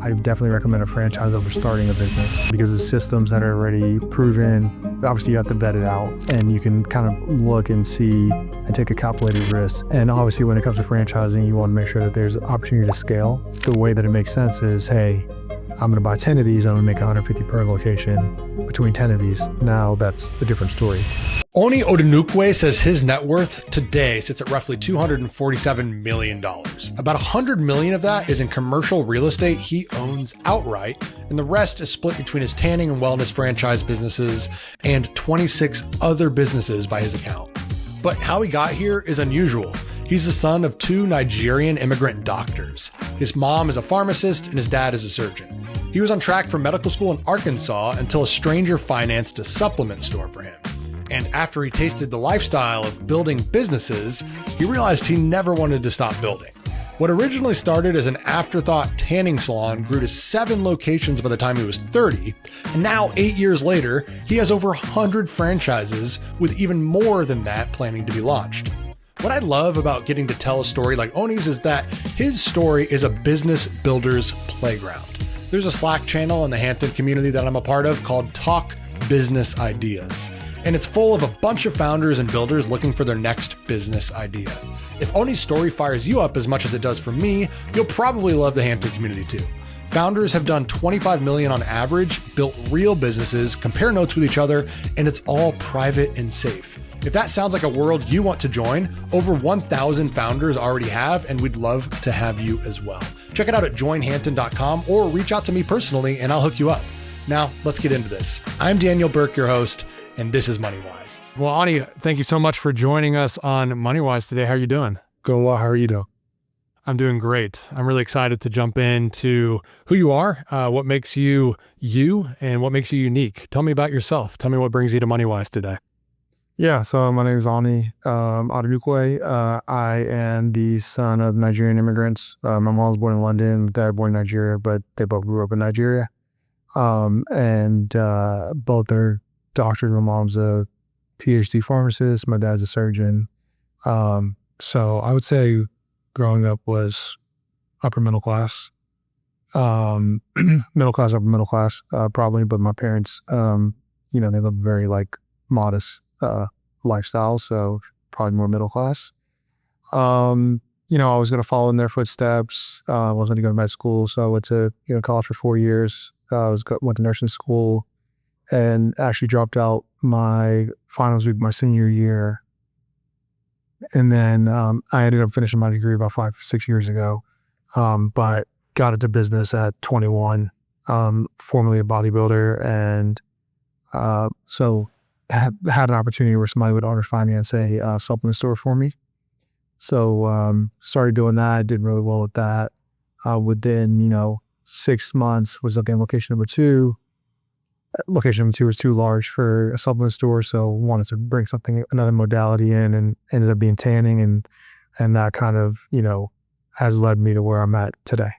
I definitely recommend a franchise over starting a business because the systems that are already proven, obviously you have to vet it out and you can kind of look and see and take a calculated risk. And obviously when it comes to franchising, you want to make sure that there's opportunity to scale. The way that it makes sense is, hey, I'm going to buy 10 of these, I'm going to make 150 per location between 10 of these. Now that's a different story. Onyi Odunukwe says his net worth today sits at roughly $247 million. About $100 million of that is in commercial real estate he owns outright, and the rest is split between his tanning and wellness franchise businesses and 26 other businesses by his account. But how he got here is unusual. He's the son of two Nigerian immigrant doctors. His mom is a pharmacist and his dad is a surgeon. He was on track for medical school in Arkansas until a stranger financed a supplement store for him. And after he tasted the lifestyle of building businesses, he realized he never wanted to stop building. What originally started as an afterthought tanning salon grew to 7 locations by the time he was 30. And now, 8 years later, he has over 100 franchises with even more than that planning to be launched. What I love about getting to tell a story like Onyi's is that his story is a business builder's playground. There's a Slack channel in the Hampton community that I'm a part of called Talk Business Ideas. And it's full of a bunch of founders and builders looking for their next business idea. If Onyi's story fires you up as much as it does for me, you'll probably love the Hampton community too. Founders have done 25 million on average, built real businesses, compare notes with each other, and it's all private and safe. If that sounds like a world you want to join, over 1,000 founders already have, and we'd love to have you as well. Check it out at joinhampton.com or reach out to me personally and I'll hook you up. Now, let's get into this. I'm Daniel Burke, your host, and this is Moneywise. Well, Onyi, thank you so much for joining us on Moneywise today. How are you doing? Going well, how are you doing? I'm doing great. I'm really excited to jump into who you are, what makes you you, and what makes you unique. Tell me about yourself. Tell me what brings you to Moneywise today. Yeah, so my name is Onyi Odunukwe. I am the son of Nigerian immigrants. My mom was born in London, my dad born in Nigeria, but they both grew up in Nigeria. And both are doctors. My mom's a PhD pharmacist. My dad's a surgeon. So I would say growing up was upper middle class, middle class, upper middle class, probably. But my parents, they live very modest lifestyle. So probably more middle class. I was going to follow in their footsteps. I was going to go to med school. So I went to college for 4 years. Went to nursing school. And actually dropped out my finals week my senior year. And then I ended up finishing my degree about 5-6 years ago, but got into business at 21, formerly a bodybuilder. And so had an opportunity where somebody would owner finance a supplement store for me. So started doing that, did really well with that. Within 6 months was looking at location number 2. Location number 2 was too large for a supplement store, so wanted to bring another modality in, and ended up being tanning, and that kind of has led me to where I'm at today.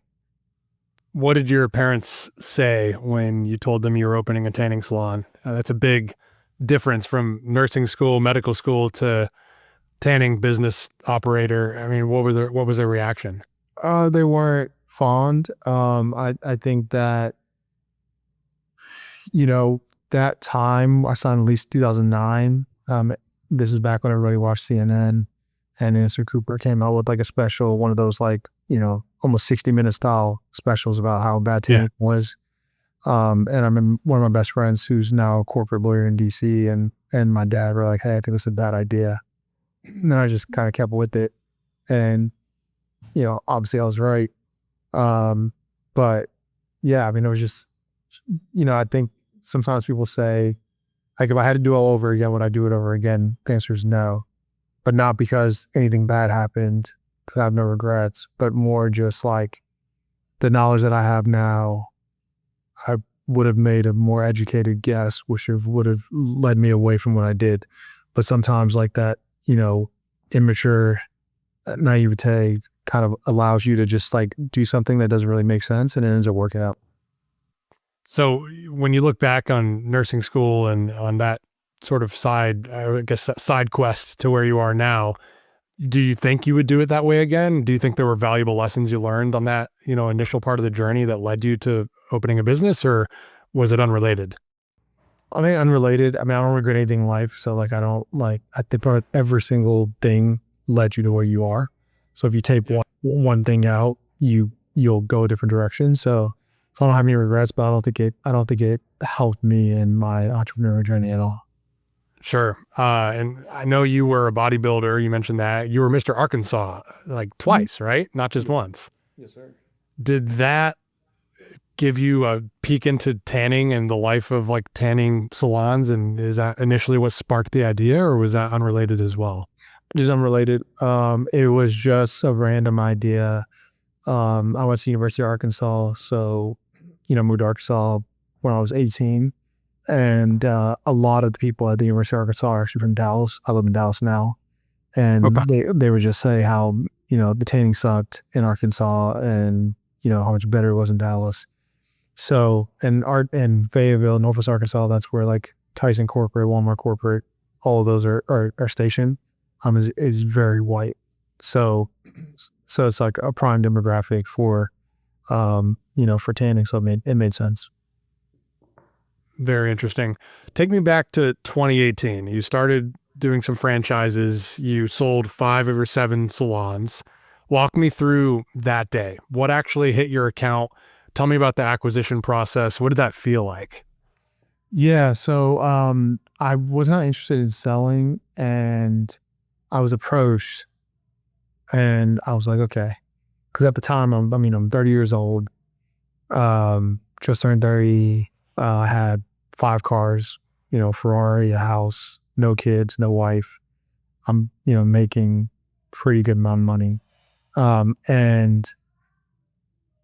What did your parents say when you told them you were opening a tanning salon? That's a big difference from nursing school, medical school to tanning business operator. I mean, what was their reaction? They weren't fond. I think that that time I signed at least 2009. This is back when everybody watched CNN, and Mr. Cooper came out with a special, one of those almost 60-minute style specials about how bad tanning was. And I remember one of my best friends who's now a corporate lawyer in DC and my dad were like, hey, I think this is a bad idea. And then I just kind of kept with it. And, obviously I was right. But yeah, it was just, I think sometimes people say, if I had to do it all over again, would I do it over again? The answer is no. But not because anything bad happened, because I have no regrets, but more just the knowledge that I have now, I would have made a more educated guess, which would have led me away from what I did. But sometimes that, immature naivete kind of allows you to just do something that doesn't really make sense, and it ends up working out. So when you look back on nursing school and on that sort of side quest to where you are now, Do you think you would do it that way again? Do you think there were valuable lessons you learned on that, initial part of the journey that led you to opening a business, or was it unrelated? I mean, unrelated. I mean, I don't regret anything in life. So like, I don't like, I think probably every single thing led you to where you are. So if you take one thing out, you'll go a different direction. So I don't have any regrets, but I don't think it helped me in my entrepreneurial journey at all. Sure. And I know you were a bodybuilder. You mentioned that you were Mr. Arkansas like twice, right? Not just once. Yes, sir. Did that give you a peek into tanning and the life of like tanning salons? And is that initially what sparked the idea, or was that unrelated as well? Just unrelated. It was just a random idea. I went to University of Arkansas, so moved to Arkansas when I was 18, and a lot of the people at the University of Arkansas are actually from Dallas. I live in Dallas now, and Okay. they would just say how the tanning sucked in Arkansas, and how much better it was in Dallas. So in Fayetteville, Northwest Arkansas, that's where like Tyson Corporate, Walmart Corporate, all of those are stationed. Is very white. So it's like a prime demographic for for tanning. So it made sense. Very interesting. Take me back to 2018. You started doing some franchises. You sold 5 of your 7 salons. Walk me through that day. What actually hit your account? Tell me about the acquisition process. What did that feel like? Yeah. So I was not interested in selling, and I was approached, and I was like, okay, because at the time I'm 30 years old. Just turned 30. I had 5 cars, Ferrari, a house, no kids, no wife. I'm, making pretty good amount of money. And,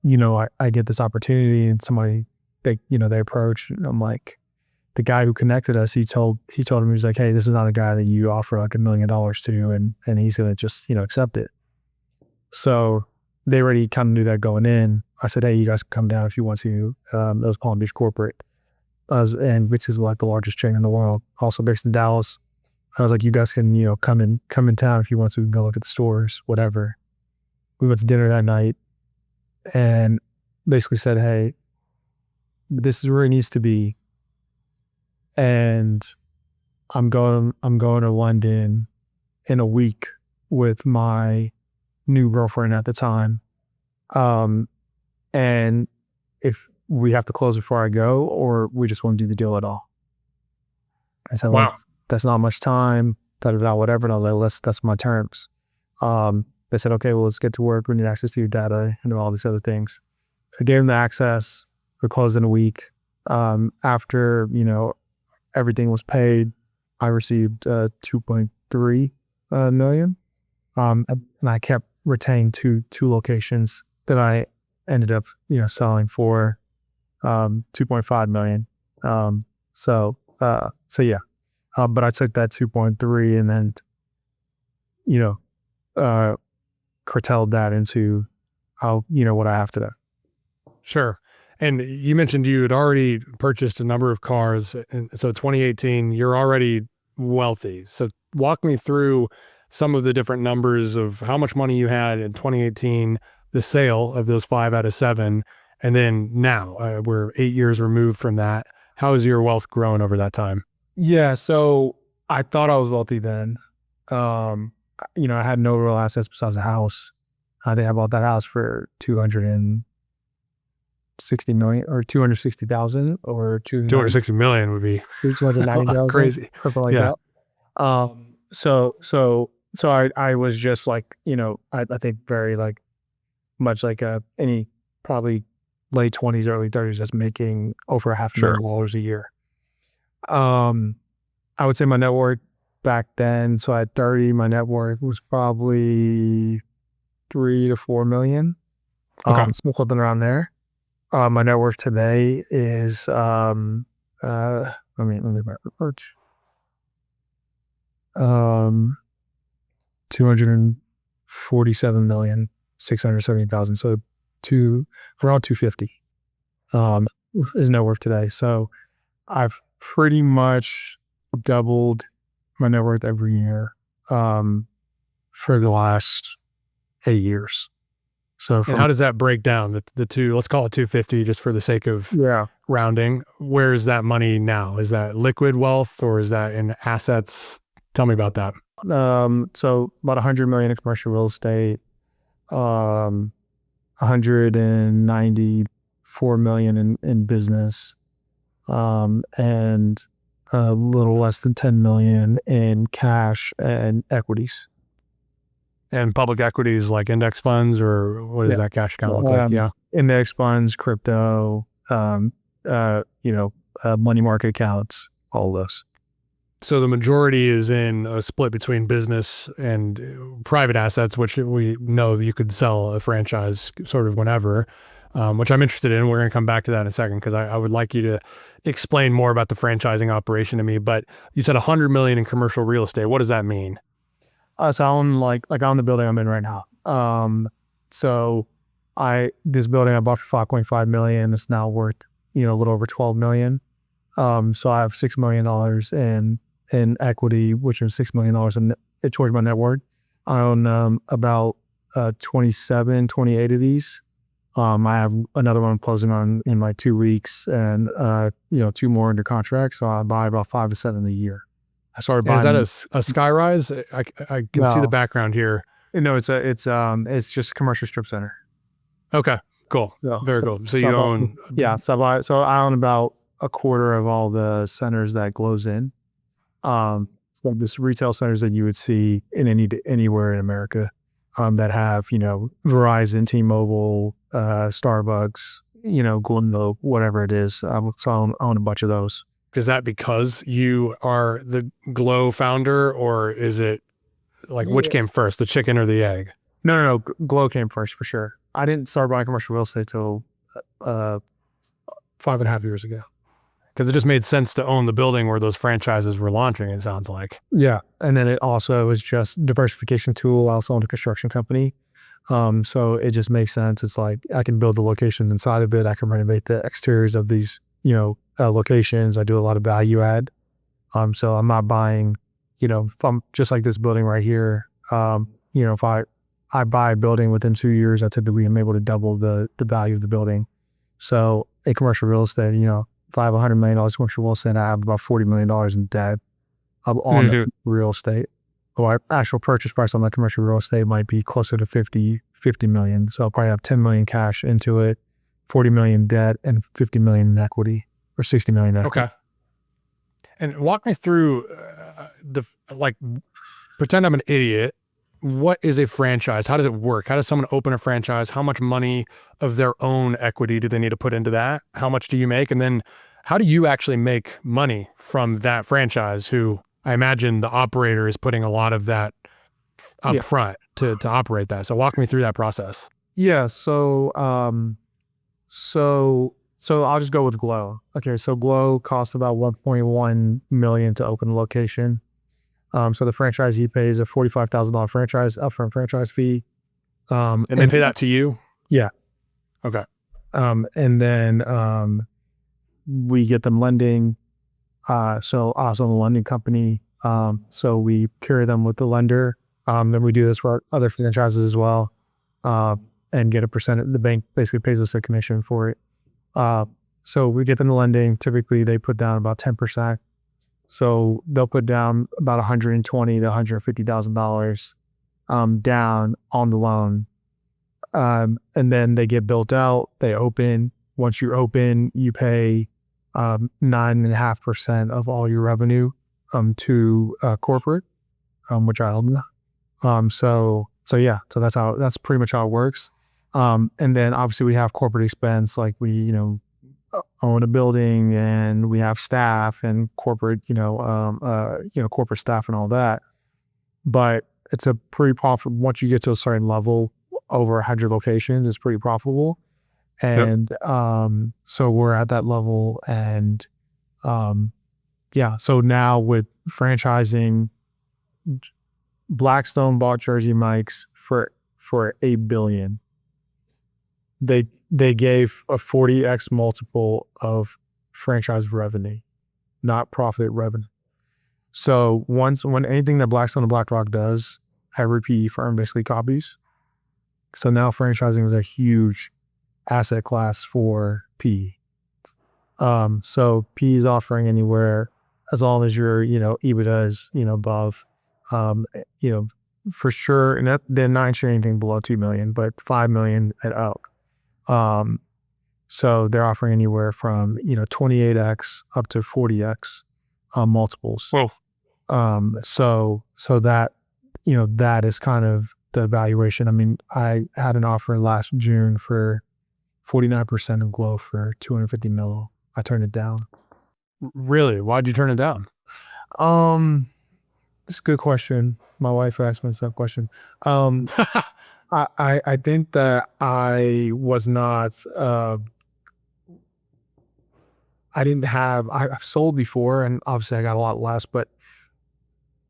I get this opportunity, and somebody, they approach, and I'm like, the guy who connected us, he told him, he was like, hey, this is not a guy that you offer like $1 million to, and he's going to just, accept it. So they already kind of knew that going in. I said, hey, you guys can come down if you want to. That was Palm Beach Corporate, and which is like the largest chain in the world, also based in Dallas. I was like, you guys can, come in town if you want to. We can go look at the stores, whatever. We went to dinner that night and basically said, hey, this is where it needs to be. And I'm going to London in a week with my new girlfriend at the time. And if we have to close before I go, or we just want to do the deal at all. I said, Wow. that's not much time, whatever. And I was like, that's my terms. They said, okay, well, let's get to work. We need access to your data and all these other things. So I gave them the access. We're closed in a week. After, everything was paid, I received 2.3 million. And I kept retaining two locations that I ended up, selling for 2.5 million. So yeah. But I took that 2.3 and then, curtailed that into how, what I have today. Sure. And you mentioned you had already purchased a number of cars. And so 2018, you're already wealthy. So walk me through some of the different numbers of how much money you had in 2018, the sale of those 5 out of 7. And then now we're 8 years removed from that. How has your wealth grown over that time? Yeah. So I thought I was wealthy then. I had no real assets besides a house. I think I bought that house for 260 million or 260,000 or 260 million would be 290,000, crazy. something like Yeah. that. So I was just like, I think very like much like any probably late 20s, early 30s that's making over Sure. $500,000 a year. I would say my net worth back then, so at 30, my net worth was probably 3 to 4 million. Okay. Something around there. My net worth today is let me my research. 247,670,000. So around 250 is net worth today. So I've pretty much doubled my net worth every year. for the last 8 years. So And how does that break down? The two, let's call it 250 just for the sake of rounding. Where is that money now? Is that liquid wealth or is that in assets? Tell me about that. So about 100 million in commercial real estate, 194 million in business, and a little less than 10 million in cash and equities. And public equities like index funds, or what does that cash account look like? Yeah. Index funds, crypto, money market accounts, all those. So the majority is in a split between business and private assets, which we know you could sell a franchise sort of whenever, which I'm interested in. We're going to come back to that in a second because I would like you to explain more about the franchising operation to me. But you said 100 million in commercial real estate. What does that mean? So I own like I own the building I'm in right now. So this building I bought for 5.5 million. It's now worth a little over 12 million. So I have $6 million in equity, which is $6 million towards my net worth. I own about 28 of these. I have another one closing on in like 2 weeks, and 2 more under contract. So I buy about 5 to 7 a year. I started buying. Is that a skyrise? I can see the background here. No, it's just a commercial strip center. Okay, cool. Very cool. So you own. So I own about a quarter of all the centers that Glo's in. So this retail centers that you would see in anywhere in America, that have Verizon, T-Mobile, Starbucks, Glo, whatever it is. So I own a bunch of those. Is that because you are the Glo founder, or is it like which came first, the chicken or the egg? No. Glo came first for sure. I didn't start buying commercial real estate till 5.5 years ago. Because it just made sense to own the building where those franchises were launching, it sounds like. Yeah. And then it also is just diversification tool. I also own a construction company. So it just makes sense. It's like I can build the location inside of it. I can renovate the exteriors of these, locations. I do a lot of value add. So I'm not buying, if I'm just like this building right here, if I buy a building within 2 years, I typically am able to double the value of the building. So in commercial real estate, if I have $100 million commercial real estate, I have about $40 million in debt on the real estate. Or actual purchase price on that commercial real estate might be closer to 50 million. So I'll probably have 10 million cash into it, 40 million debt, and 50 million in equity, or 60 million in equity. Okay. And walk me through pretend I'm an idiot. What is a franchise? How does it work? How does someone open a franchise? How much money of their own equity do they need to put into that? How much do you make? And then how do you actually make money from that franchise, who I imagine the operator is putting a lot of that up front to operate that. So walk me through that process. Yeah. So I'll just go with Glo. Okay. So Glo costs about 1.1 million to open a location. So the franchisee pays a $45,000 upfront franchise fee. And they pay that to you? Yeah. Okay. And then we get them lending. So also the lending company. So we carry them with the lender. Then we do this for other franchises as well. And get a percentage. The bank basically pays us a commission for it. So we get them the lending. Typically they put down about 10%. So they'll put down about $120,000 to $150,000 down on the loan. And then they get built out, they open. Once you open, you pay 9.5% of all your revenue to corporate, which I own. So that's pretty much how it works. And then obviously we have corporate expense, like we, own a building and we have staff and corporate, corporate staff and all that. But it's a pretty profitable, once you get to a certain level, over 100 locations, it's pretty profitable. And so we're at that level. And so now with franchising, Blackstone bought Jersey Mike's for $8 billion. They gave a 40x multiple of franchise revenue, not profit revenue. So when anything that Blackstone and BlackRock does, every PE firm basically copies. So now franchising is a huge asset class for PE. So PE is offering anywhere as long as your, EBITDA is, above, for sure. And they're not sharing anything below 2 million, but 5 million and up. So they're offering anywhere from, 28x up to 40x multiples. Whoa. So that, that is kind of the valuation. I mean, I had an offer last June for 49% of Glo for 250 mil. I turned it down. Really? Why'd you turn it down? It's a good question. My wife asked me that question. I think that I was not, I've sold before and obviously I got a lot less, but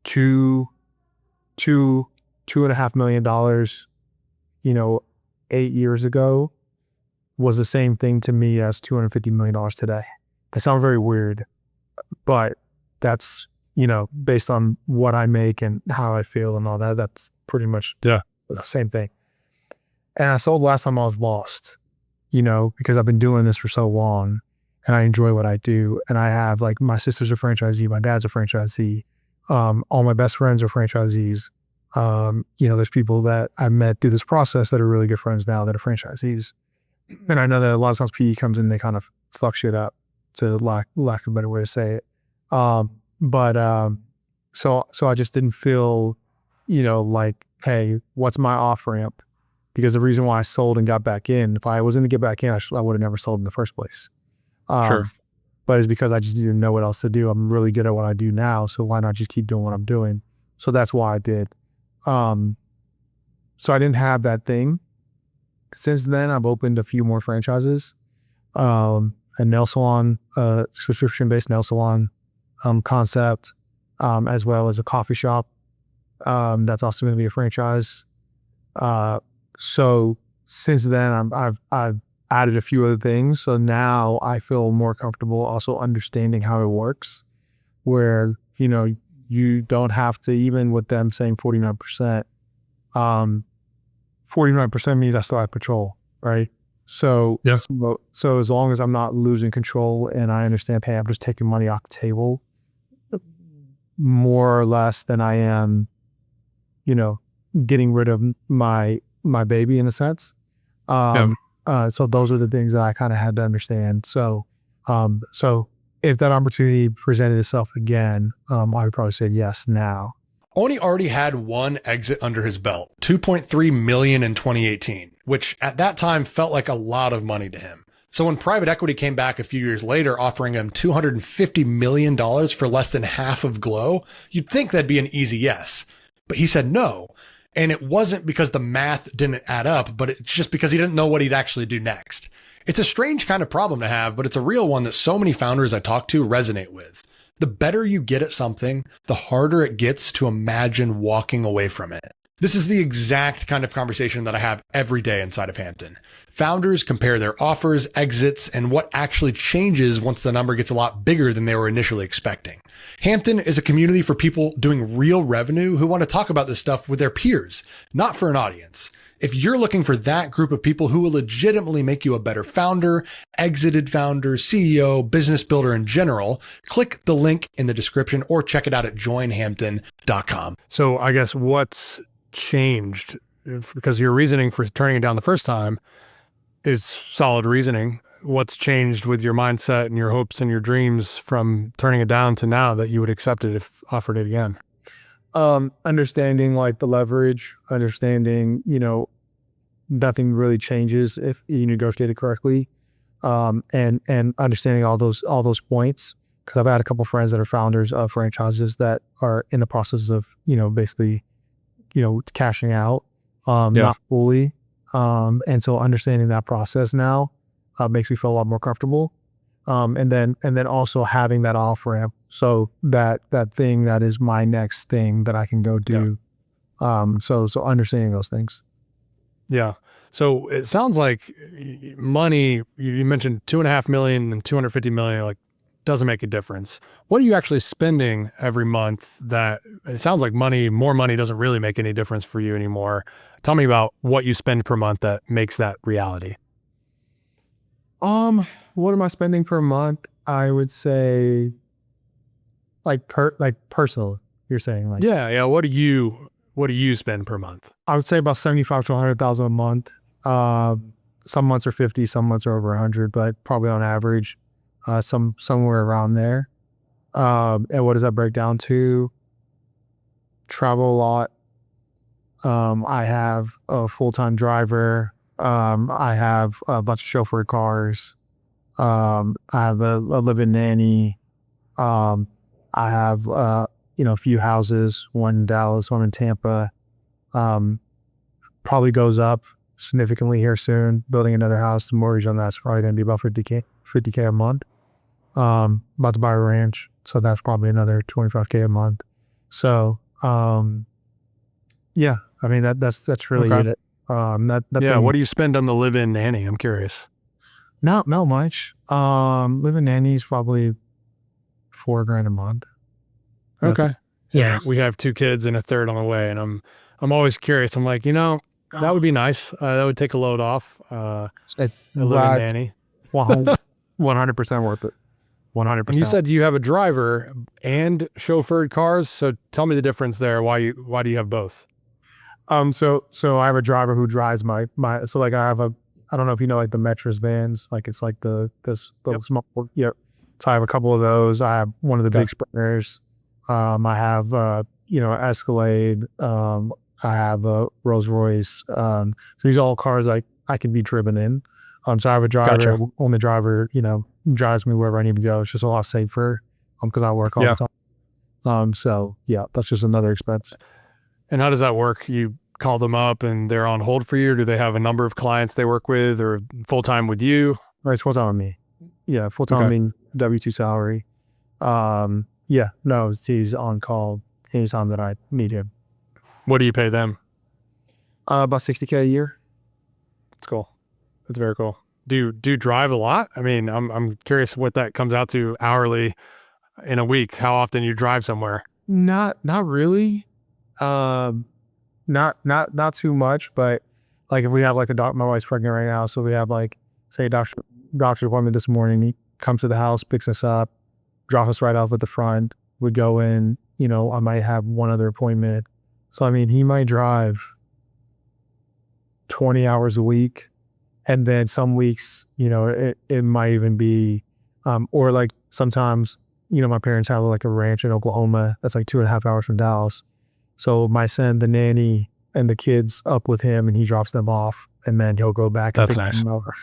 $2.5 million, 8 years ago was the same thing to me as $250 million today. That sounds very weird, but that's, based on what I make and how I feel and all that, that's pretty much the same thing. And I sold last time I was lost, because I've been doing this for so long and I enjoy what I do. And I have like my sister's a franchisee, my dad's a franchisee. All my best friends are franchisees. There's people that I met through this process that are really good friends now that are franchisees. And I know that a lot of times PE comes in, they kind of fuck shit up, to lack of a better way to say it. So I just didn't feel, like, hey, what's my off ramp? Because the reason why I sold and got back in, if I wasn't to get back in, I would have never sold in the first place. Sure. But it's because I just didn't know what else to do. I'm really good at what I do now, so why not just keep doing what I'm doing? So that's why I did. So I didn't have that thing. Since then, I've opened a few more franchises. A nail salon, subscription-based nail salon concept, as well as a coffee shop. That's also going to be a franchise. So since then, I've added a few other things. So now I feel more comfortable also understanding how it works, where, you don't have to, even with them saying 49%, 49% means I still have control, right? So, so as long as I'm not losing control and I understand, hey, I'm just taking money off the table more or less than I am, getting rid of my baby in a sense. So those are the things that I kind of had to understand. So if that opportunity presented itself again, I would probably say yes now. Onyi already had one exit under his belt, 2.3 million in 2018, which at that time felt like a lot of money to him. So when private equity came back a few years later, offering him $250 million for less than half of Glo, you'd think that'd be an easy yes. But he said no. And it wasn't because the math didn't add up, but it's just because he didn't know what he'd actually do next. It's a strange kind of problem to have, but it's a real one that so many founders I talk to resonate with. The better you get at something, the harder it gets to imagine walking away from it. This is the exact kind of conversation that I have every day inside of Hampton. Founders compare their offers, exits, and what actually changes once the number gets a lot bigger than they were initially expecting. Hampton is a community for people doing real revenue who want to talk about this stuff with their peers, not for an audience. If you're looking for that group of people who will legitimately make you a better founder, exited founder, CEO, business builder in general, click the link in the description or check it out at joinhampton.com. So I guess what's changed, because your reasoning for turning it down the first time is solid reasoning. What's changed with your mindset and your hopes and your dreams from turning it down to now that you would accept it if offered it again? Understanding like the leverage, understanding, nothing really changes if you negotiate it correctly. And understanding all those points. Cause I've had a couple of friends that are founders of franchises that are in the process of, basically, cashing out, not fully. And so understanding that process now, makes me feel a lot more comfortable. And then also having that off ramp. So that thing that is my next thing that I can go do. So understanding those things. Yeah. So it sounds like money, you mentioned 2.5 million and 250 million, like doesn't make a difference. What are you actually spending every month that it sounds like more money doesn't really make any difference for you anymore? Tell me about what you spend per month that makes that reality. What am I spending per month? I would say like personal, you're saying like, Yeah. What do you spend per month? I would say about 75 to 100,000 a month. Some months are 50, some months are over 100, but probably on average, somewhere around there. And what does that break down to? Travel a lot. I have a full-time driver. I have a bunch of chauffeur cars. I have a live-in nanny. I have, a few houses, one in Dallas, one in Tampa. Probably goes up significantly here soon. Building another house, the mortgage on that's probably going to be about 50K a month. About to buy a ranch, so that's probably another 25K a month. So, yeah, I mean that's really Okay. it. What do you spend on the live-in nanny? I'm curious. Not much. Living nanny's probably $4,000 a month. Okay. Yeah. We have 2 kids and a third on the way, and I'm always curious. I'm like, that would be nice. That would take a load off. It's A live-in nanny. 100% worth it. 100%. And you said you have a driver and chauffeured cars. So tell me the difference there. Why do you have both? So I have a driver who drives my so like I don't know if you know like the Metris vans, like it's like the small, yep. So I have a couple of those. I have one of the big Sprinters. I have Escalade. I have a Rolls Royce. So these are all cars like I can be driven in. So I have a driver. Gotcha. Only driver, drives me wherever I need to go. It's just a lot safer. Because I work all the time. So yeah, that's just another expense. And how does that work? You call them up and they're on hold for you? Or do they have a number of clients they work with, or full-time with you? Right, it's full-time with me. Yeah, full-time means W-2 salary. Yeah, no, he's on call anytime that I need him. What do you pay them? About $60K a year. That's cool. That's very cool. Do you drive a lot? I mean, I'm curious what that comes out to hourly in a week. How often you drive somewhere? Not really. Not too much, but like if we have like my wife's pregnant right now, so we have like say doctor appointment this morning. He comes to the house, picks us up, drops us right off at the front. We go in. I might have one other appointment. So I mean, he might drive 20 hours a week. And then some weeks, it might even be, or like sometimes, my parents have like a ranch in Oklahoma that's like 2.5 hours from Dallas. So I send the nanny and the kids up with him and he drops them off and then he'll go back and pick them over.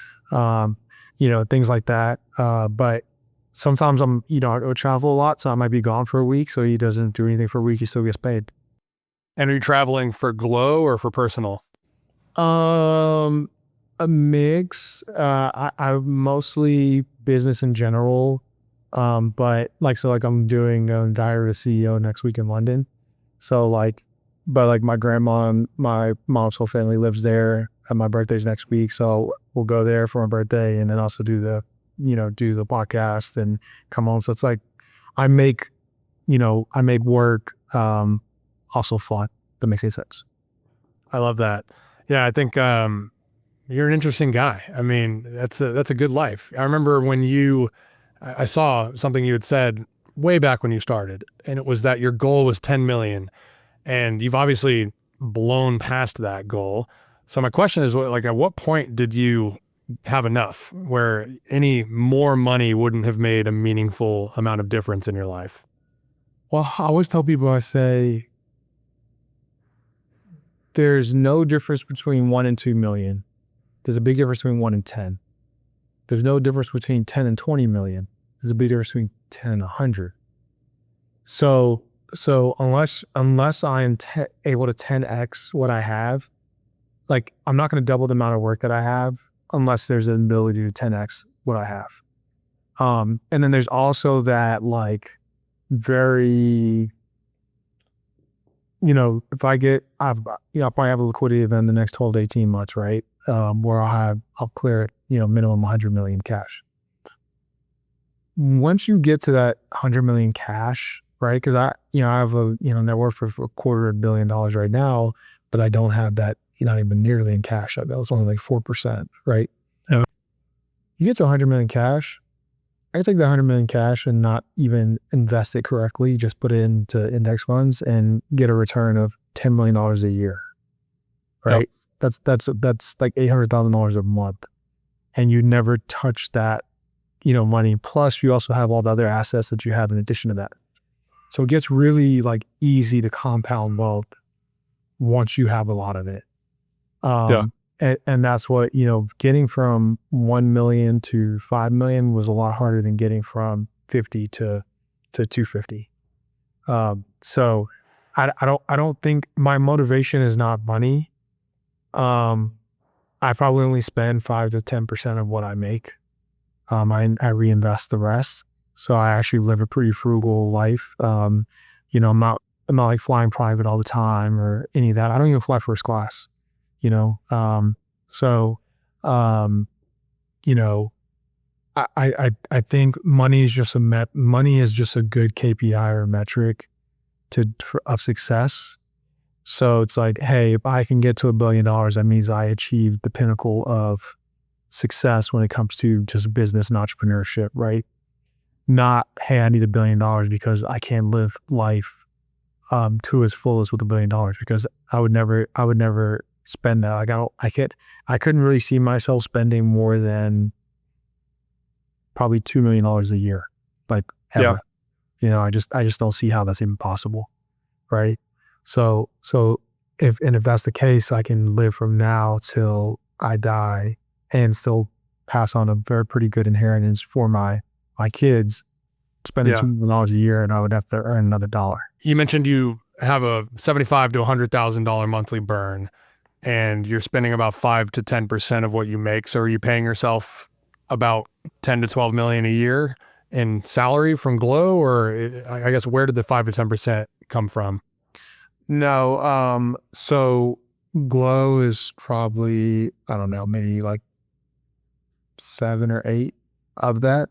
Things like that. But sometimes I go travel a lot, so I might be gone for a week. So he doesn't do anything for a week. He still gets paid. And are you traveling for Glo or for personal? A mix. I mostly business in general. But I'm doing Diary of a CEO next week in London. So but my grandma and my mom's whole family lives there, and my birthday's next week. So we'll go there for my birthday and then also do the podcast and come home. So it's like, I make work, also fun. That makes any sense. I love that. Yeah. I think, you're an interesting guy. I mean, that's a good life. I remember when I saw something you had said way back when you started, and it was that your goal was 10 million, and you've obviously blown past that goal. So my question is, at what point did you have enough where any more money wouldn't have made a meaningful amount of difference in your life? Well, I always tell people, I say, there's no difference between 1 and 2 million. There's a big difference between 1 and 10. There's no difference between 10 and 20 million. There's a big difference between 10 and 100. So unless I am able to 10x what I have, I'm not going to double the amount of work that I have unless there's an ability to 10x what I have. And then there's also that very, if I'll probably have a liquidity event in the next 12 to 18 months, right? Where I'll clear it, minimum 100 million cash. once you get to that 100 million cash, right? Because I have a net worth of $250 million right now, but I don't have that, not even nearly in cash. That was only like 4%, right? Yeah. You get to 100 million cash, I can take that 100 million cash and not even invest it correctly, just put it into index funds and get a return of $10 million a year, right? Yep. That's like $800,000 a month, and you never touch that, money. Plus, you also have all the other assets that you have in addition to that. So it gets really like easy to compound wealth once you have a lot of it. And that's what, getting from 1 million to 5 million was a lot harder than getting from 50 to 250. So I don't think my motivation is not money. I probably only spend 5 to 10% of what I make. I reinvest the rest. So I actually live a pretty frugal life. I'm not like flying private all the time or any of that. I don't even fly first class, I think money is just a good KPI or metric of success. So it's like, hey, if I can get to $1 billion, that means I achieved the pinnacle of success when it comes to just business and entrepreneurship, right? Not, hey, I need $1 billion because I can't live life to its fullest with $1 billion, because I would never spend that. Like I couldn't really see myself spending more than probably $2 million a year, like ever. Yeah. I just don't see how that's even possible, right? So if that's the case, I can live from now till I die and still pass on a pretty good inheritance for my kids, spending $2 million a year, and I would have to earn another $1. You mentioned you have a $75,000 to $100,000 monthly burn, and you're spending about 5 to 10% of what you make. So are you paying yourself about 10 to 12 million a year in salary from Glo, or I guess where did the 5 to 10% come from? No, so Glo is probably, I don't know, maybe like 7 or 8 of that.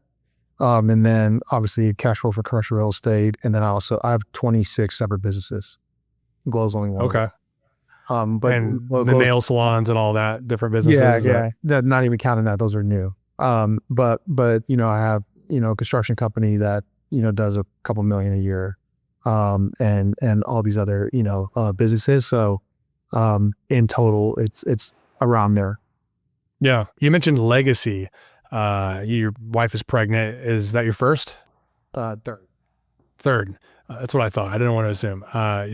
And then obviously cash flow for commercial real estate. And then I have 26 separate businesses. Glo's only one. Okay. But and the nail salons and all that, different businesses. Yeah. That, not even counting that, those are new. But I have, a construction company that, does a couple million a year. And all these other, businesses. So, in total, it's around there. Yeah. You mentioned legacy. Your wife is pregnant. Is that your first? Third. That's what I thought. I didn't want to assume.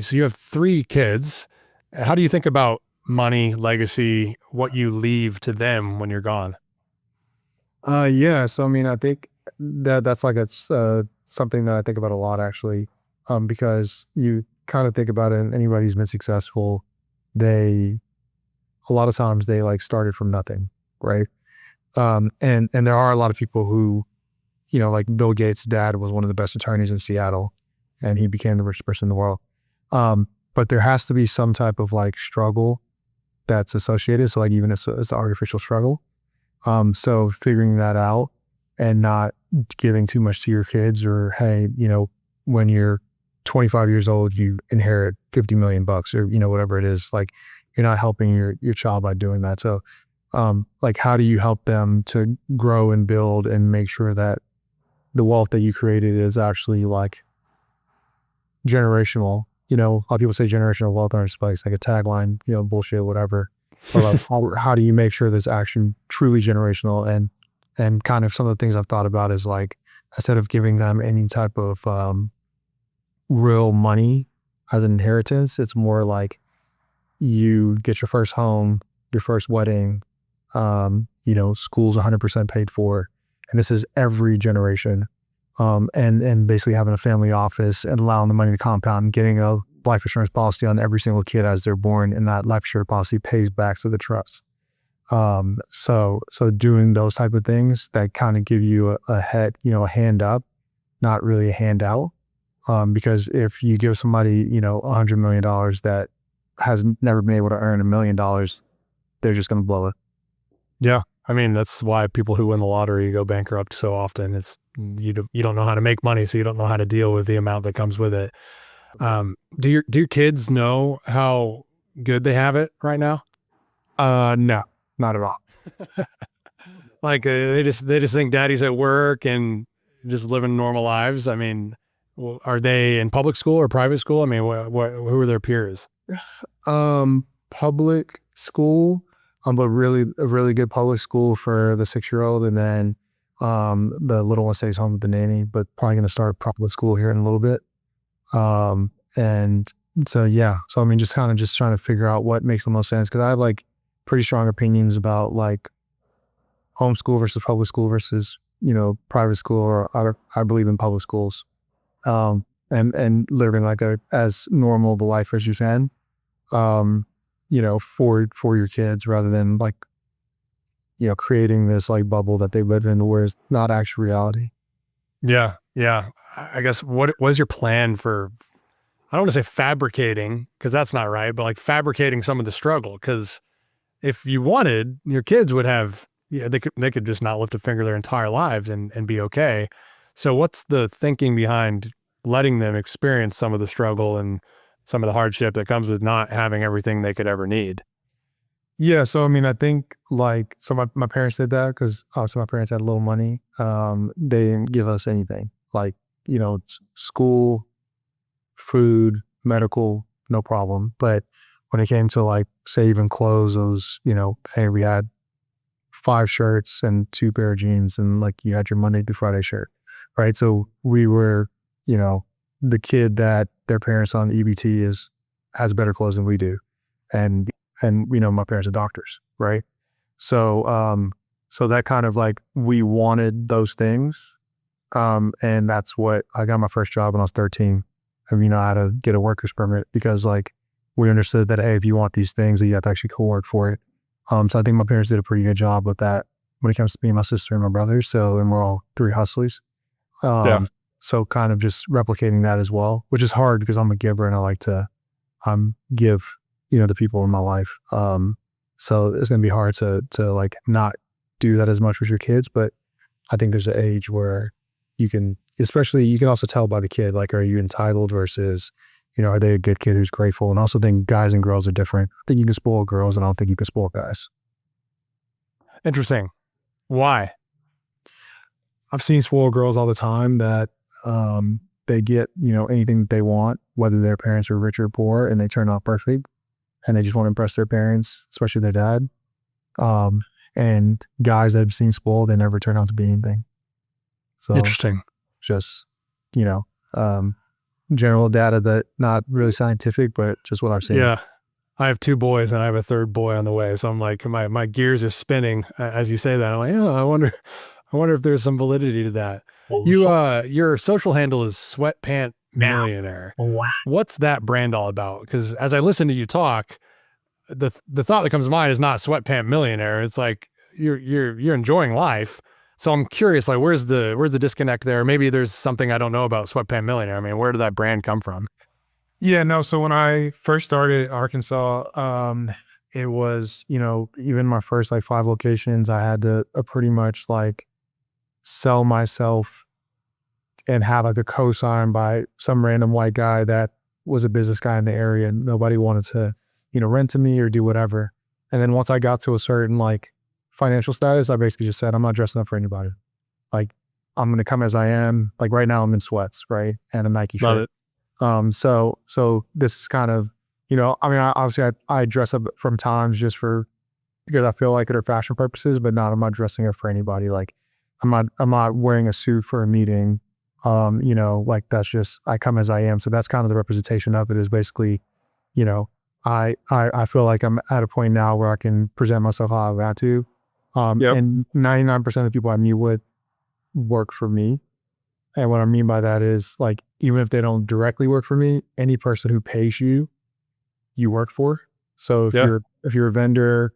So you have 3 kids. How do you think about money, legacy, what you leave to them when you're gone? Yeah. So, I mean, I think that's like something that I think about a lot, actually, because you kind of think about it, and anybody who's been successful, a lot of times they like started from nothing, right? And there are a lot of people who, like Bill Gates' dad was one of the best attorneys in Seattle, and he became the richest person in the world. But there has to be some type of like struggle that's associated. So like even it's an artificial struggle. So figuring that out and not giving too much to your kids, or, hey, when you're 25 years old, you inherit $50 million or, whatever it is, like you're not helping your child by doing that. So, like, how do you help them to grow and build and make sure that the wealth that you created is actually like generational? A lot of people say generational wealth on spikes, like a tagline, bullshit, whatever. But like, how do you make sure this actually truly generational? And kind of some of the things I've thought about is like, instead of giving them any type of real money as an inheritance, it's more like you get your first home, your first wedding, school's 100% paid for. And this is every generation. And basically having a family office and allowing the money to compound, and getting a life insurance policy on every single kid as they're born, and that life insurance policy pays back to the trust. So doing those type of things that kind of give you a hand up, not really a handout. Because if you give somebody, $100 million that has never been able to earn $1 million, they're just going to blow it. Yeah. I mean, that's why people who win the lottery go bankrupt so often. It's you don't know how to make money, so you don't know how to deal with the amount that comes with it. Do your kids know how good they have it right now? No, not at all. Like they just think daddy's at work and just living normal lives. I mean, are they in public school or private school? I mean, who are their peers? Public school, but really a really good public school for the 6-year-old, and then the little one stays home with the nanny, but probably going to start public school here in a little bit. And so yeah, so I mean, just trying to figure out what makes the most sense, because I have like pretty strong opinions about like homeschool versus public school versus private school, or I believe in public schools, and living like as normal of a life as you can, for your kids, rather than like creating this like bubble that they live in where it's not actual reality. Yeah. I guess what was your plan for, I don't want to say fabricating, because that's not right, but like fabricating some of the struggle? Because if you wanted, your kids would have, they could just not lift a finger their entire lives and be okay. So what's the thinking behind letting them experience some of the struggle and some of the hardship that comes with not having everything they could ever need? Yeah, so I mean, I think like, so my parents did that because obviously my parents had a little money. They didn't give us anything, like school, food, medical, no problem. But when it came to like, say, even clothes, it was, hey, we had 5 shirts and 2 pair of jeans, and like you had your Monday through Friday shirt, right? So we were, the kid that their parents on EBT has better clothes than we do, and my parents are doctors, right? So so that kind of like, we wanted those things, and that's what I got my first job when I was 13. And I had to get a worker's permit, because like we understood that, hey, if you want these things, that you have to actually go work for it. So I think my parents did a pretty good job with that when it comes to me, my sister, and my brother. So, and we're all 3 hustlers. So kind of just replicating that as well, which is hard because I'm a giver and I like to give, to people in my life. So it's going to be hard to like not do that as much with your kids. But I think there's an age where you can also tell by the kid, like, are you entitled versus, are they a good kid who's grateful? And also think guys and girls are different. I think you can spoil girls, and I don't think you can spoil guys. Interesting. Why? I've seen spoiled girls all the time that they get, anything that they want, whether their parents are rich or poor, and they turn out perfect, and they just want to impress their parents, especially their dad. And guys that I've seen spoiled, they never turn out to be anything. So interesting. Just, general data that not really scientific, but just what I've seen. Yeah. I have 2 boys and I have a 3rd boy on the way. So I'm like, my gears are spinning as you say that. I'm like, I wonder if there's some validity to that. Your social handle is Sweatpant Millionaire. Wow. What's that brand all about? Because as I listen to you talk, the thought that comes to mind is not Sweatpant Millionaire. It's like you're enjoying life. So I'm curious, like, where's the disconnect there? Maybe there's something I don't know about Sweatpant Millionaire. I mean, where did that brand come from? Yeah, no. So when I first started Arkansas, it was, even my first like 5 locations, I had to pretty much like sell myself and have like a cosign by some random white guy that was a business guy in the area, and nobody wanted to, rent to me or do whatever. And then once I got to a certain like financial status, I basically just said, I'm not dressing up for anybody. Like, I'm going to come as I am. Like right now I'm in sweats, right? And a Nike shirt. Love it. So this is kind of, obviously I dress up from times just because I feel like it, or fashion purposes, but I'm not dressing up for anybody. Like I'm not wearing a suit for a meeting. Like that's just, I come as I am. So that's kind of the representation of it, is basically, I feel like I'm at a point now where I can present myself how I want to. And 99% of the people I meet with work for me. And what I mean by that is, like, even if they don't directly work for me, any person who pays you, you work for. So if you're a vendor,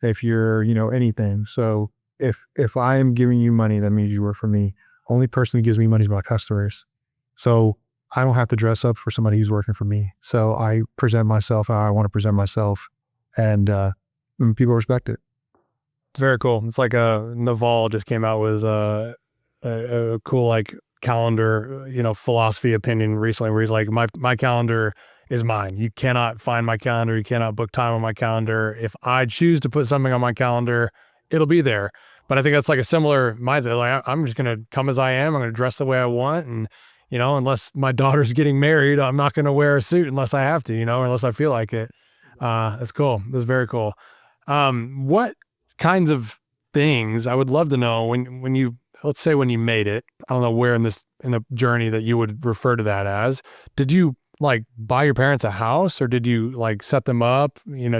if you're, anything. So if I am giving you money, that means you work for me. Only person who gives me money is my customers. So I don't have to dress up for somebody who's working for me. So I present myself how I want to present myself, and people respect it. It's very cool. It's like Naval just came out with a cool like calendar, philosophy opinion recently where he's like, my calendar is mine. You cannot find my calendar. You cannot book time on my calendar. If I choose to put something on my calendar, it'll be there. But I think that's like a similar mindset. Like I'm just going to come as I am. I'm going to dress the way I want. And, unless my daughter's getting married, I'm not going to wear a suit unless I have to, or unless I feel like it. That's cool. That's very cool. What kinds of things I would love to know when you, let's say when you made it, I don't know where in the journey that you would refer to that as, did you like buy your parents a house or did you like set them up? You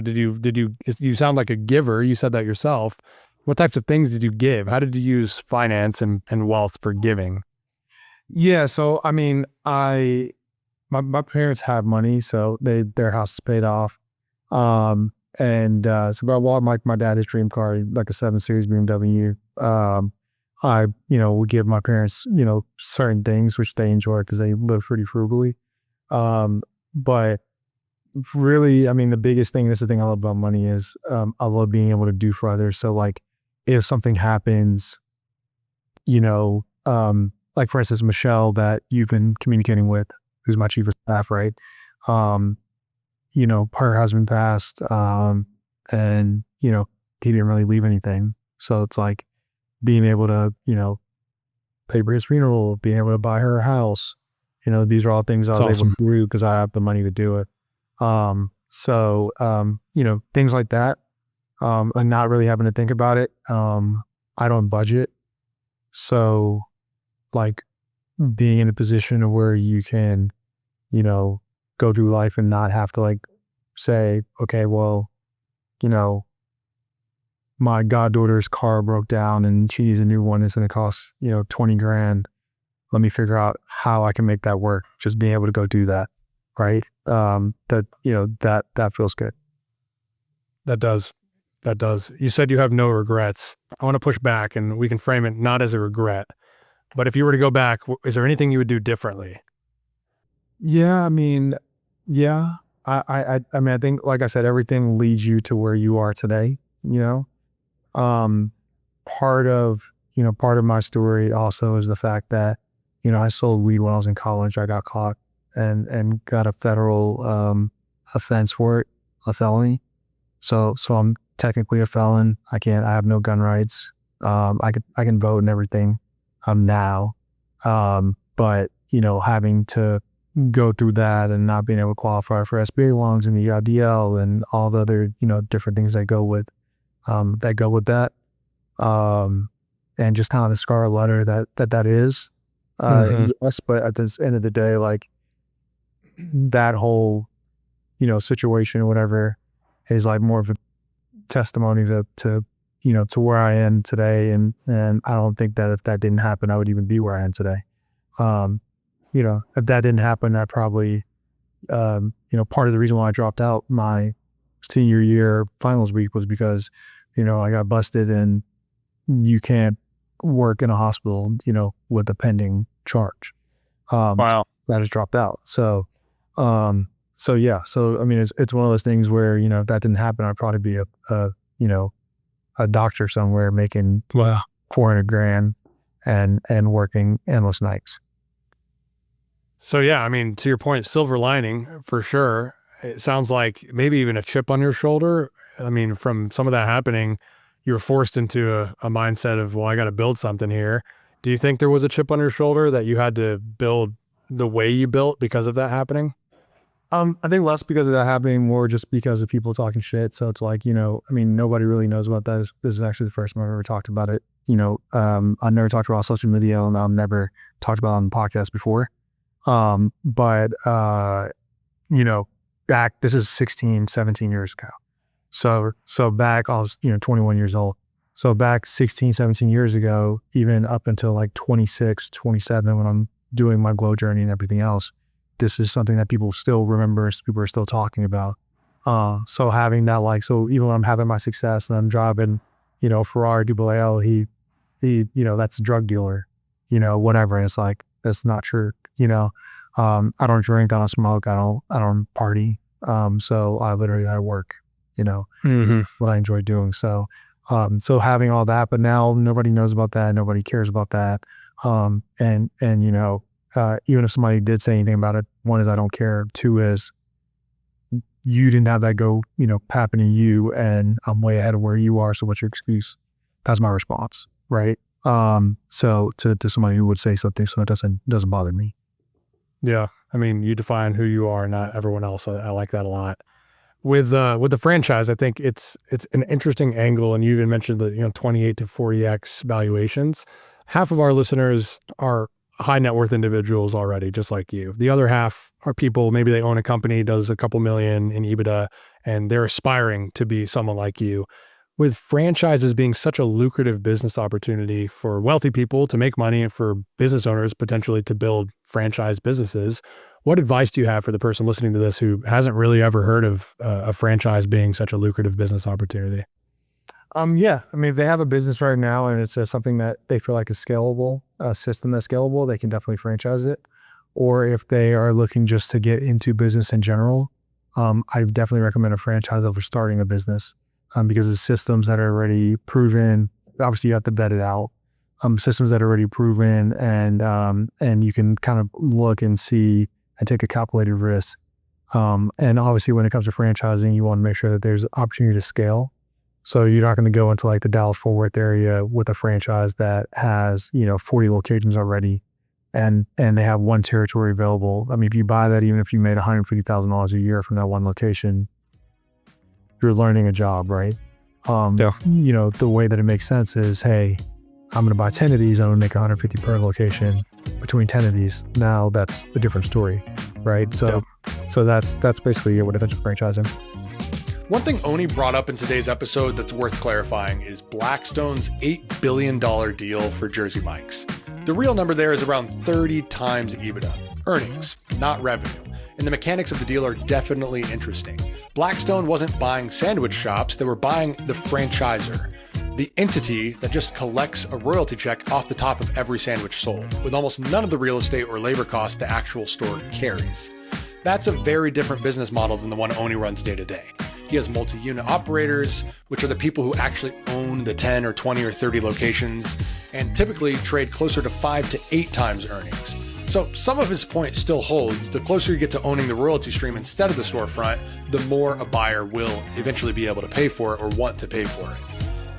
sound like a giver. You said that yourself. What types of things did you give? How did you use finance and wealth for giving? Yeah. So, I mean, my parents have money, so their house is paid off. So I bought my dad his dream car, like a 7 Series BMW. I, would give my parents, certain things which they enjoy because they live pretty frugally. But really, I mean, the biggest thing, this is the thing I love about money is, I love being able to do for others. So like if something happens, like for instance, Michelle that you've been communicating with, who's my chief of staff, right? Her husband passed, and, he didn't really leave anything. So it's like being able to, pay for his funeral, being able to buy her a house, these are all things I was able to do because I have the money to do it. Things like that, and not really having to think about it. I don't budget. So like being in a position of where you can, go through life and not have to like say, okay, well, my goddaughter's car broke down and she needs a new one. It's going to cost, 20 grand. Let me figure out how I can make that work. Just being able to go do that. Right. That feels good. That does. You said you have no regrets. I want to push back and we can frame it not as a regret, but if you were to go back, is there anything you would do differently? Yeah. I mean, yeah. I think, like I said, everything leads you to where you are today, part of my story also is the fact that, I sold weed when I was in college. I got caught and got a federal, offense for it, a felony. So I'm technically a felon. I have no gun rights. I can vote and everything, now. But, having to go through that and not being able to qualify for SBA loans and the EIDL and all the other, different things that go with that. And just kind of the scarlet letter that is, yes, but at the end of the day, like that whole, situation or whatever is like more of a testimony to where I am today. And I don't think that if that didn't happen, I would even be where I am today. If that didn't happen, I probably, part of the reason why I dropped out my senior year finals week was because, I got busted and you can't work in a hospital, with a pending charge. Wow. So I just dropped out. So yeah. So, I mean, it's one of those things where, if that didn't happen, I'd probably be a doctor somewhere making 400 grand and working endless nights. So yeah, I mean, to your point, silver lining for sure. It sounds like maybe even a chip on your shoulder. I mean, from some of that happening, you were forced into a mindset of, well, I got to build something here. Do you think there was a chip on your shoulder that you had to build the way you built because of that happening? I think less because of that happening, more just because of people talking shit. So it's like, nobody really knows about that. This is actually the first time I've ever talked about it. I never talked about social media and I've never talked about it on the podcast before. Back, this is 16, 17 years ago. So back, I was, 21 years old. So back 16, 17 years ago, even up until like 26, 27, when I'm doing my Glo journey and everything else, this is something that people still remember, people are still talking about. So having that, like, so even when I'm having my success and I'm driving, Ferrari Dubaleo, he, that's a drug dealer, whatever. And it's like, that's not true. I don't drink, I don't smoke, I don't party. So I work, what I enjoy doing. So having all that, but now nobody knows about that. Nobody cares about that. And even if somebody did say anything about it, one is I don't care. Two is you didn't have that go, happen to you, and I'm way ahead of where you are. So what's your excuse? That's my response, right? So to somebody who would say something, so it doesn't bother me. Yeah. I mean, you define who you are, not everyone else. I like that a lot. With the franchise, I think it's an interesting angle. And you even mentioned the, 28 to 40x valuations. Half of our listeners are high net worth individuals already, just like you. The other half are people, maybe they own a company, does a couple million in EBITDA, and they're aspiring to be someone like you. With franchises being such a lucrative business opportunity for wealthy people to make money and for business owners potentially to build franchise businesses, what advice do you have for the person listening to this who hasn't really ever heard of a franchise being such a lucrative business opportunity? Yeah. I mean, if they have a business right now and it's something that they feel like is scalable, a system that's scalable, they can definitely franchise it. Or if they are looking just to get into business in general, I definitely recommend a franchise over starting a business, because it's systems that are already proven. Obviously, you have to vet it out. Systems that are already proven, and you can kind of look and see and take a calculated risk. And obviously, when it comes to franchising, you want to make sure that there's opportunity to scale. So you're not going to go into like the Dallas-Fort Worth area with a franchise that has 40 locations already, and they have one territory available. I mean, if you buy that, even if you made $150,000 a year from that one location, you're learning a job, right? Yeah. The way that it makes sense is, hey, I'm going to buy 10 of these. I'm going to make 150 per location between 10 of these. Now that's a different story, right? So that's basically what it is with franchising. One thing Onyi brought up in today's episode that's worth clarifying is Blackstone's $8 billion deal for Jersey Mike's. The real number there is around 30 times EBITDA, earnings, not revenue. And the mechanics of the deal are definitely interesting. Blackstone wasn't buying sandwich shops, they were buying the franchisor, the entity that just collects a royalty check off the top of every sandwich sold, with almost none of the real estate or labor costs the actual store carries. That's a very different business model than the one Onyi runs day to day. He has multi-unit operators, which are the people who actually own the 10 or 20 or 30 locations, and typically trade closer to 5 to 8 times earnings. So some of his point still holds. The closer you get to owning the royalty stream instead of the storefront, the more a buyer will eventually be able to pay for it or want to pay for it.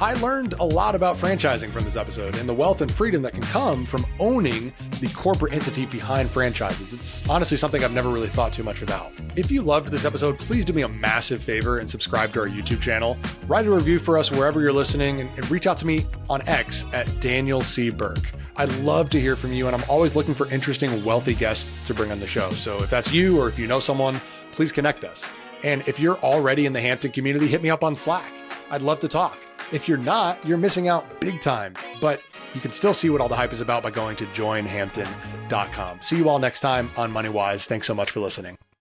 I learned a lot about franchising from this episode and the wealth and freedom that can come from owning the corporate entity behind franchises. It's honestly something I've never really thought too much about. If you loved this episode, please do me a massive favor and subscribe to our YouTube channel. Write a review for us wherever you're listening, and reach out to me on X at Daniel C. Burke. I'd love to hear from you, and I'm always looking for interesting, wealthy guests to bring on the show. So if that's you or if you know someone, please connect us. And if you're already in the Hampton community, hit me up on Slack. I'd love to talk. If you're not, you're missing out big time, but you can still see what all the hype is about by going to joinhampton.com. See you all next time on Moneywise. Thanks so much for listening.